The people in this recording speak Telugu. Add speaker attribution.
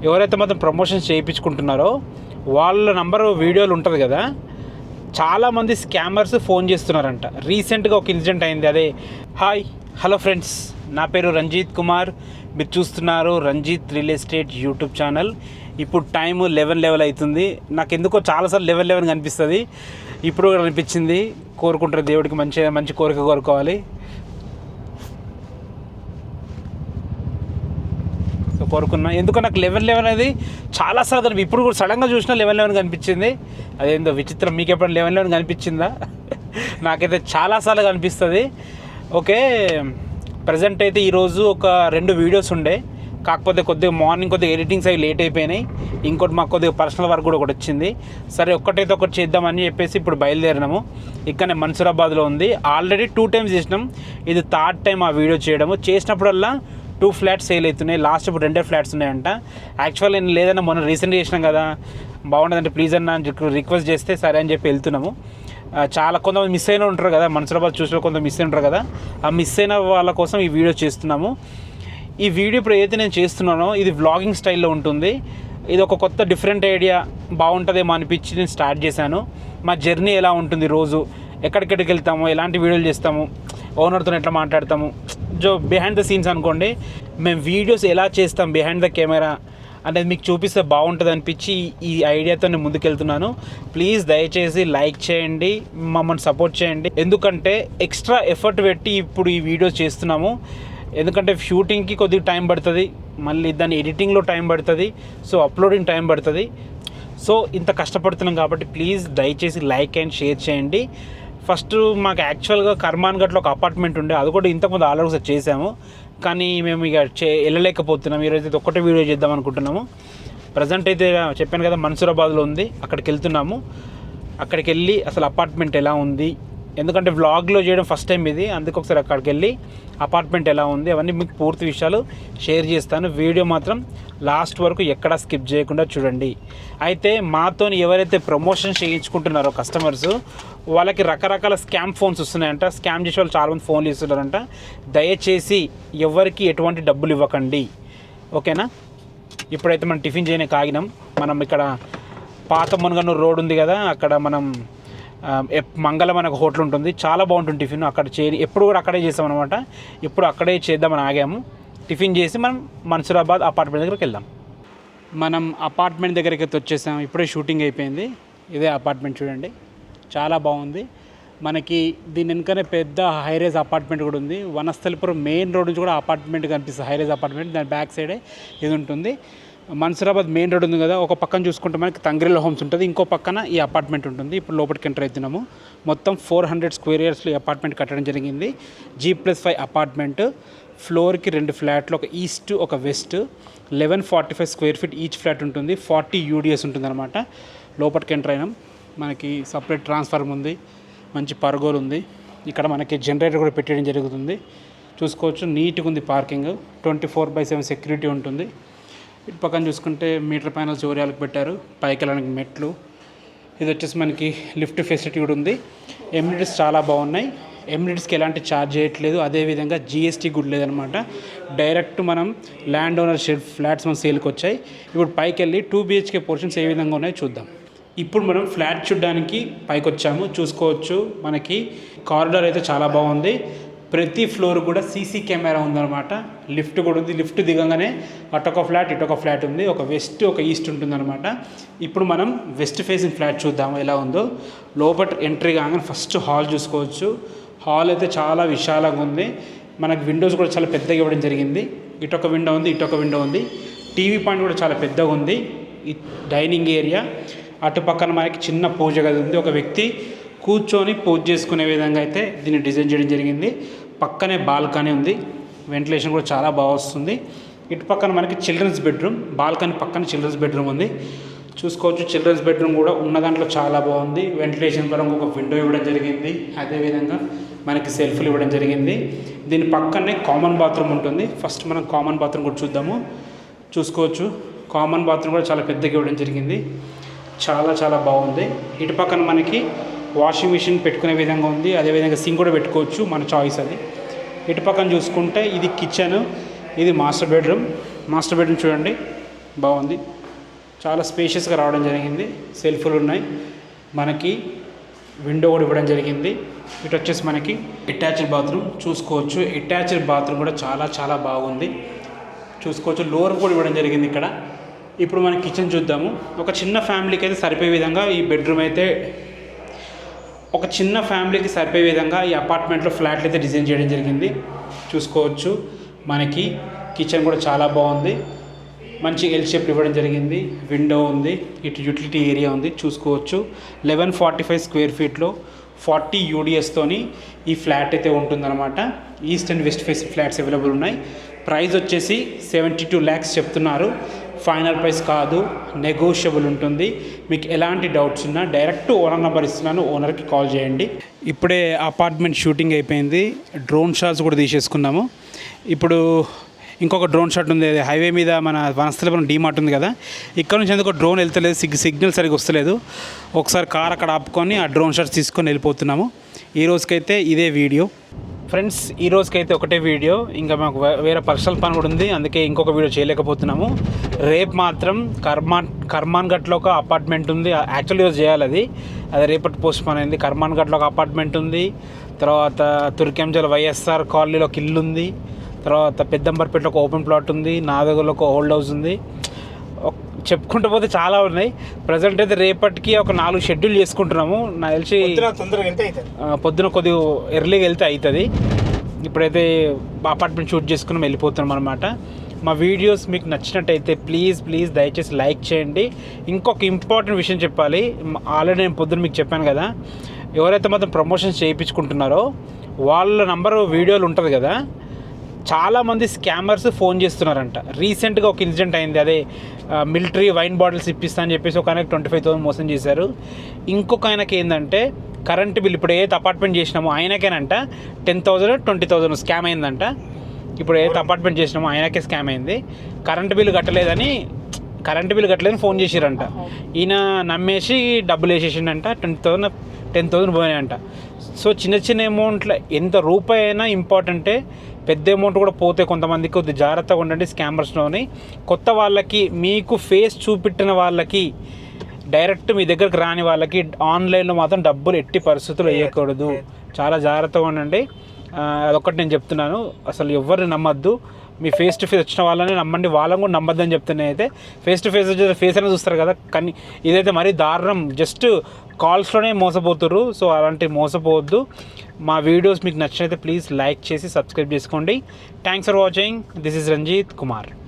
Speaker 1: ఎవరైతే మాత్రం ప్రమోషన్స్ చేయించుకుంటున్నారో వాళ్ళ నంబర్ వీడియోలు ఉంటుంది కదా, చాలామంది స్కామర్స్ ఫోన్ చేస్తున్నారంట. రీసెంట్గా ఒక ఇన్సిడెంట్ అయింది. అదే హలో ఫ్రెండ్స్, నా పేరు రంజిత్ కుమార్, మీరు చూస్తున్నారు Ranjith real estate YouTube channel. ఇప్పుడు టైం 11 అవుతుంది. నాకు ఎందుకో చాలాసార్లు 11 కనిపిస్తుంది, ఇప్పుడు కూడా అనిపించింది. కోరుకుంటారు దేవుడికి మంచి కోరిక కోరుకోవాలి. సో కోరుకున్నా, ఎందుకో నాకు 11 అనేది చాలాసార్లు ఇప్పుడు కూడా సడన్గా చూసినా 11 కనిపించింది. అదేందో విచిత్రం. మీకు ఎప్పుడైనా 11 కనిపించిందా? నాకైతే చాలాసార్లు కనిపిస్తుంది. ఓకే, ప్రజెంట్ అయితే ఈరోజు ఒక 2 వీడియోస్ ఉండే, కాకపోతే మార్నింగ్ కొద్దిగా ఎడిటింగ్స్ అవి లేట్ అయిపోయినాయి. ఇంకోటి మాకు కొద్దిగా పర్సనల్ వర్క్ కూడా ఒకటి వచ్చింది. సరే ఒక్కటైతే ఒకటి చేద్దామని చెప్పేసి ఇప్పుడు బయలుదేరినాము. ఇక్కడనే మన్సూరాబాద్లో ఉంది. ఆల్రెడీ 2 times చేసినాం, ఇది 3rd time ఆ వీడియో చేయడము. చేసినప్పుడల్లా 2 flats సేల్ అవుతున్నాయి. లాస్ట్ ఇప్పుడు 2 flats ఉన్నాయంట. యాక్చువల్ నేను లేదన్నా మొన్న రీసెంట్గా చేసినాం కదా, బాగుంటుందంటే ప్లీజ్ అన్న రిక్వెస్ట్ చేస్తే సరే అని చెప్పి వెళ్తున్నాము. చాలా కొంతమంది మిస్ అయిన ఉంటారు కదా, మన్సూరాబాద్ చూసిన కొంతమంది మిస్ అయిన ఉంటారు కదా, ఆ మిస్ అయిన వాళ్ళ కోసం ఈ వీడియో చేస్తున్నాము. ఈ వీడియో ఇప్పుడు ఏదైతే నేను చేస్తున్నానో ఇది వ్లాగింగ్ స్టైల్లో ఉంటుంది. ఇది ఒక కొత్త డిఫరెంట్ ఐడియా, బాగుంటుందేమో అనిపించి నేను స్టార్ట్ చేశాను. మా జర్నీ ఎలా ఉంటుంది, రోజు ఎక్కడికెక్కడికి వెళ్తాము, ఎలాంటి వీడియోలు చేస్తాము, ఓనర్తో ఎట్లా మాట్లాడతాము, బిహైండ్ ద సీన్స్ అనుకోండి. మేము వీడియోస్ ఎలా చేస్తాం బిహైండ్ ద కెమెరా అనేది మీకు చూపిస్తే బాగుంటుంది అనిపించి ఈ ఐడియాతో నేను ముందుకెళ్తున్నాను. ప్లీజ్ దయచేసి లైక్ చేయండి, మమ్మల్ని సపోర్ట్ చేయండి. ఎందుకంటే ఎక్స్ట్రా ఎఫర్ట్ పెట్టి ఇప్పుడు ఈ వీడియో చేస్తున్నాము. ఎందుకంటే షూటింగ్కి కొద్దిగా టైం పడుతుంది, మళ్ళీ దాని ఎడిటింగ్లో టైం పడుతుంది, సో అప్లోడింగ్ టైం పడుతుంది. సో ఇంత కష్టపడుతున్నాం కాబట్టి ప్లీజ్ దయచేసి లైక్ అండ్ షేర్ చేయండి. ఫస్ట్ మాకు యాక్చువల్గా కర్మాన్ ఘట్లో ఒక అపార్ట్మెంట్ ఉండే, అది కూడా ఇంతకుముందు ఆల్రెడీ ఒకసారి చేసాము, కానీ మేము ఇక వెళ్ళలేకపోతున్నాం. ఈరోజు అయితే ఒక్కటే వీడియో చేద్దాం అనుకుంటున్నాము. ప్రజెంట్ అయితే చెప్పాను కదా మన్సూరాబాద్లో ఉంది, అక్కడికి వెళ్తున్నాము. అక్కడికి వెళ్ళి అసలు అపార్ట్మెంట్ ఎలా ఉంది, ఎందుకంటే వ్లాగ్లో చేయడం ఫస్ట్ టైం ఇది, అందుకు ఒకసారి అక్కడికి వెళ్ళి అపార్ట్మెంట్ ఎలా ఉంది అవన్నీ మీకు పూర్తి విషయాలు షేర్ చేస్తాను. వీడియో మాత్రం లాస్ట్ వరకు ఎక్కడా స్కిప్ చేయకుండా చూడండి. అయితే మాతో ఎవరైతే ప్రమోషన్ చేయించుకుంటున్నారో కస్టమర్స్, వాళ్ళకి రకరకాల స్కామ్ ఫోన్స్ వస్తున్నాయంట. స్కామ్ చేసే వాళ్ళు చాలామంది ఫోన్లు ఇస్తున్నారంట. దయచేసి ఎవరికి ఎటువంటి డబ్బులు ఇవ్వకండి, ఓకేనా? ఇప్పుడైతే మనం టిఫిన్ చేయడానికి ఆగినాం. మనం ఇక్కడ పాత మునగనూరు రోడ్ ఉంది కదా, అక్కడ మనం మంగళం అనే ఒక హోటల్ ఉంటుంది, చాలా బాగుంటుంది టిఫిన్. అక్కడ ఎప్పుడు కూడా అక్కడే చేస్తాం అనమాట. ఇప్పుడు అక్కడే చేద్దామని ఆగాము. టిఫిన్ చేసి మనం మన్సూరాబాద్ అపార్ట్మెంట్ దగ్గరికి వెళ్దాం. మనం అపార్ట్మెంట్ దగ్గరికి అయితే వచ్చేసాం. ఇప్పుడే షూటింగ్ అయిపోయింది. ఇదే అపార్ట్మెంట్ చూడండి, చాలా బాగుంది. మనకి దీని వెనుకనే పెద్ద హైరేజ్ అపార్ట్మెంట్ కూడా ఉంది. వనస్థలిపురం మెయిన్ రోడ్ నుంచి కూడా అపార్ట్మెంట్ కనిపిస్తుంది, హైరేజ్ అపార్ట్మెంట్. దాని బ్యాక్ సైడే ఇది ఉంటుంది. మన్సూరాబాద్ మెయిన్ రోడ్ ఉంది కదా, ఒక పక్కన చూసుకుంటే మనకి తంగ్రిలో హోమ్స్ ఉంటుంది, ఇంకో పక్కన ఈ అపార్ట్మెంట్ ఉంటుంది. ఇప్పుడు లోపలికి ఎంటర్ అవుతున్నాము. మొత్తం 400 square yardsలో ఈ అపార్ట్మెంట్ కట్టడం జరిగింది. G+5 apartment. ఫ్లోర్కి 2 ఫ్లాట్లు, ఒక ఈస్ట్ ఒక west. 1145 square feet each flat ఉంటుంది. 40 UDS ఉంటుంది అనమాట. లోపలికి ఎంటర్ అయినాం. మనకి సపరేట్ ట్రాన్స్ఫార్మర్ ఉంది, మంచి పర్గోలు ఉంది. ఇక్కడ మనకి జనరేటర్ కూడా పెట్టడం జరుగుతుంది. చూసుకోవచ్చు, నీట్గా ఉంది పార్కింగ్. 24/7 సెక్యూరిటీ ఉంటుంది. ఇటు పక్కన చూసుకుంటే మీటర్ ప్యానల్స్ ఓరియాలకు పెట్టారు, పైకి వెళ్ళడానికి మెట్లు. ఇది వచ్చేసి మనకి లిఫ్ట్ ఫెసిలిటీ కూడా ఉంది. ఎమ్యూనిటీస్ చాలా బాగున్నాయి. ఎమ్యూనిటీస్కి ఎలాంటి ఛార్జ్ చేయట్లేదు, అదేవిధంగా GST కూడా లేదనమాట. డైరెక్ట్ మనం ల్యాండ్ ఓనర్షిప్ ఫ్లాట్స్ మన సేల్కి వచ్చాయి. ఇప్పుడు పైకి వెళ్ళి 2 BHK పోర్షన్స్ ఏ విధంగా ఉన్నాయో చూద్దాం. ఇప్పుడు మనం ఫ్లాట్ చూడడానికి పైకి వచ్చాము. చూసుకోవచ్చు, మనకి కారిడార్ అయితే చాలా బాగుంది. ప్రతి ఫ్లోర్ కూడా CC కెమెరా ఉందన్నమాట. లిఫ్ట్ కూడా ఉంది. లిఫ్ట్ దిగంగానే అటొక ఫ్లాట్ ఇటొక ఫ్లాట్ ఉంది, ఒక వెస్ట్ ఒక ఈస్ట్ ఉంటుందన్నమాట. ఇప్పుడు మనం వెస్ట్ ఫేసింగ్ ఫ్లాట్ చూద్దాము ఎలా ఉందో. లోపల ఎంట్రీ కాగానే ఫస్ట్ హాల్ చూసుకోవచ్చు. హాల్ అయితే చాలా విశాలంగా ఉంది. మనకు విండోస్ కూడా చాలా పెద్దగా ఇవ్వడం జరిగింది. ఇటొక విండో ఉంది, ఇటొక విండో ఉంది. టీవీ పాయింట్ కూడా చాలా పెద్దగా ఉంది. ఈ డైనింగ్ ఏరియా, అటు పక్కన మనకి చిన్న పూజ గది ఉంది. ఒక వ్యక్తి కూర్చొని పూజ చేసుకునే విధంగా అయితే దీన్ని డిజైన్ చేయడం జరిగింది. పక్కనే బాల్కనీ ఉంది, వెంటిలేషన్ కూడా చాలా బాగా వస్తుంది. ఇటు పక్కన మనకి చిల్డ్రన్స్ బెడ్రూమ్, బాల్కనీ పక్కన చిల్డ్రన్స్ బెడ్రూమ్ ఉంది. చూసుకోవచ్చు, చిల్డ్రన్స్ బెడ్రూమ్ కూడా ఉన్న దాంట్లో చాలా బాగుంది. వెంటిలేషన్ పరంగా ఒక విండో ఇవ్వడం జరిగింది, అదేవిధంగా మనకి సెల్ఫ్లు ఇవ్వడం జరిగింది. దీని పక్కనే కామన్ బాత్రూమ్ ఉంటుంది. ఫస్ట్ మనం కామన్ బాత్రూమ్ కూడా చూద్దాము. చూసుకోవచ్చు, కామన్ బాత్రూమ్ కూడా చాలా పెద్దగా ఇవ్వడం జరిగింది, చాలా బాగుంది. ఇటు పక్కన మనకి వాషింగ్ మిషన్ పెట్టుకునే విధంగా ఉంది, అదేవిధంగా సింక్ కూడా పెట్టుకోవచ్చు, మన చాయిస్ అది. ఇటు పక్కన చూసుకుంటే ఇది కిచెన్, ఇది మాస్టర్ బెడ్రూమ్ చూడండి. బాగుంది, చాలా స్పేషియస్గా రావడం జరిగింది. సెల్ఫ్లు ఉన్నాయి, మనకి విండో కూడా ఇవ్వడం జరిగింది. ఇటు వచ్చేసి మనకి అటాచ్డ్ బాత్రూమ్ చూసుకోవచ్చు. అటాచ్డ్ బాత్రూమ్ కూడా చాలా చాలా బాగుంది చూసుకోవచ్చు. లోవర్ కూడా ఇవ్వడం జరిగింది ఇక్కడ. ఇప్పుడు మనం కిచెన్ చూద్దాము. ఒక చిన్న ఫ్యామిలీకి అయితే సరిపోయే విధంగా ఈ బెడ్రూమ్ అయితే, ఒక చిన్న ఫ్యామిలీకి సరిపోయే విధంగా ఈ అపార్ట్మెంట్లో ఫ్లాట్లు అయితే డిజైన్ చేయడం జరిగింది చూసుకోవచ్చు. మనకి కిచెన్ కూడా చాలా బాగుంది, మంచి ఎల్ షేప్ ఇవ్వడం జరిగింది. విండో ఉంది, ఇటు యూటిలిటీ ఏరియా ఉంది చూసుకోవచ్చు. 1145 స్క్వేర్ ఫీట్లో 40 యూడిఎస్తోని ఈ ఫ్లాట్ అయితే ఉంటుందన్నమాట. East and west face flats available ఉన్నాయి. ప్రైస్ వచ్చేసి 72 lakhs చెప్తున్నారు. ఫైనల్ ప్రైస్ కాదు, నెగోషియబుల్ ఉంటుంది. మీకు ఎలాంటి డౌట్స్ ఉన్నా డైరెక్ట్ ఓనర్ నెంబర్ ఇస్తున్నాను, ఓనర్కి కాల్ చేయండి. ఇప్పుడే అపార్ట్మెంట్ షూటింగ్ అయిపోయింది, డ్రోన్ షాట్స్ కూడా తీసేసుకున్నాము. ఇప్పుడు ఇంకొక డ్రోన్ షాట్ ఉంది, హైవే మీద మన వనస్థలిపురం డీమార్ట్ ఉంది కదా, ఇక్కడ నుంచి ఎందుకో డ్రోన్ వెళ్తలేదు, సిగ్నల్ సరిగ్గా వస్తలేదు. ఒకసారి కార్ అక్కడ ఆపుకొని ఆ డ్రోన్ షాట్స్ తీసుకొని వెళ్ళిపోతున్నాము. ఈ రోజుకైతే ఇదే వీడియో ఫ్రెండ్స్, ఈ రోజుకైతే ఒకటే వీడియో. ఇంకా మాకు వేరే పర్సనల్ పని కూడా ఉంది, అందుకే ఇంకొక వీడియో చేయలేకపోతున్నాము. రేపు మాత్రం కర్మాన్ ఘట్లో ఒక అపార్ట్మెంట్ ఉంది. యాక్చువల్లీ ఈరోజు చేయాలి, అది రేపటి పోస్ట్ పోన్ అయింది. కర్మాన్ ఘట్లో ఒక అపార్ట్మెంట్ ఉంది, తర్వాత తుర్కెంజల్ వైఎస్ఆర్ కాలనీలో ఒక ఇల్లు ఉంది, తర్వాత పెద్దంబర్పేటలో ఒక ఓపెన్ ప్లాట్ ఉంది, నాదగర్లో ఒక ఓల్డ్ హౌస్ ఉంది. చెప్పుకుంటూ పోతే చాలా ఉన్నాయి. ప్రజెంట్ అయితే రేపటికి ఒక 4 షెడ్యూల్ చేసుకుంటున్నాము. నాకు తెలిసి పొద్దున కొద్దిగా ఎర్లీగా వెళ్తే అవుతుంది. ఇప్పుడైతే అపార్ట్మెంట్ షూట్ చేసుకుని వెళ్ళిపోతున్నాం అనమాట. మా వీడియోస్ మీకు నచ్చినట్టయితే ప్లీజ్ దయచేసి లైక్ చేయండి. ఇంకొక ఇంపార్టెంట్ విషయం చెప్పాలి. ఆల్రెడీ నేను పొద్దున మీకు చెప్పాను కదా, ఎవరైతే మాత్రం ప్రమోషన్స్ చేయించుకుంటున్నారో వాళ్ళ నంబరు వీడియోలు ఉంటుంది కదా, చాలామంది స్కామర్స్ ఫోన్ చేస్తున్నారంట. రీసెంట్గా ఒక ఇన్సిడెంట్ అయింది, అదే మిలిటరీ వైన్ బాటిల్స్ ఇప్పిస్తా అని చెప్పేసి ఒక ఆయనకు 25,000 మోసం చేశారు. ఇంకొక ఆయనకి ఏంటంటే కరెంట్ బిల్, ఇప్పుడు ఏదైతే అపార్ట్మెంట్ చేసినామో ఆయనకేనంట 10,000 20,000 స్కామ్ అయిందంట. ఇప్పుడు ఏదైతే అపార్ట్మెంట్ చేసినామో ఆయనకే స్కామ్ అయింది. కరెంట్ బిల్ కట్టలేదని ఫోన్ చేసిరంట. ఈయన నమ్మేసి డబ్బులు వేసేసిండంట. 10,000 పోయినాయంట. సో చిన్న అమౌంట్లో ఎంత రూపాయి అయినా ఇంపార్టెంటే, పెద్ద అమౌంట్ కూడా పోతే కొంతమందికి కొద్దిగా జాగ్రత్తగా ఉండండి స్కామర్స్లోని. కొత్త వాళ్ళకి, మీకు ఫేస్ చూపెట్టిన వాళ్ళకి, డైరెక్ట్ మీ దగ్గరకు రాని వాళ్ళకి ఆన్లైన్లో మాత్రం డబ్బులు ఎట్టి పరిస్థితులు వేయకూడదు. చాలా జాగ్రత్తగా ఉండండి. అదొక్కటి నేను చెప్తున్నాను. అసలు ఎవరిని నమ్మద్దు. మీ ఫేస్ టు ఫేస్ వచ్చిన వాళ్ళని నమ్మండి, వాళ్ళని కూడా నమ్మద్దని చెప్తున్నాయి. అయితే ఫేస్ టు ఫేస్ వచ్చే ఫేస్ అనేది చూస్తారు కదా, కానీ ఇదైతే మరీ దారుణం. జస్ట్ కాల్స్లోనే మోసపోతున్నారు. సో అలాంటి మోసపోవద్దు. మా వీడియోస్ మీకు నచ్చినైతే ప్లీజ్ లైక్ చేసి సబ్స్క్రైబ్ చేసుకోండి. Thanks for watching. This is Ranjith Kumar.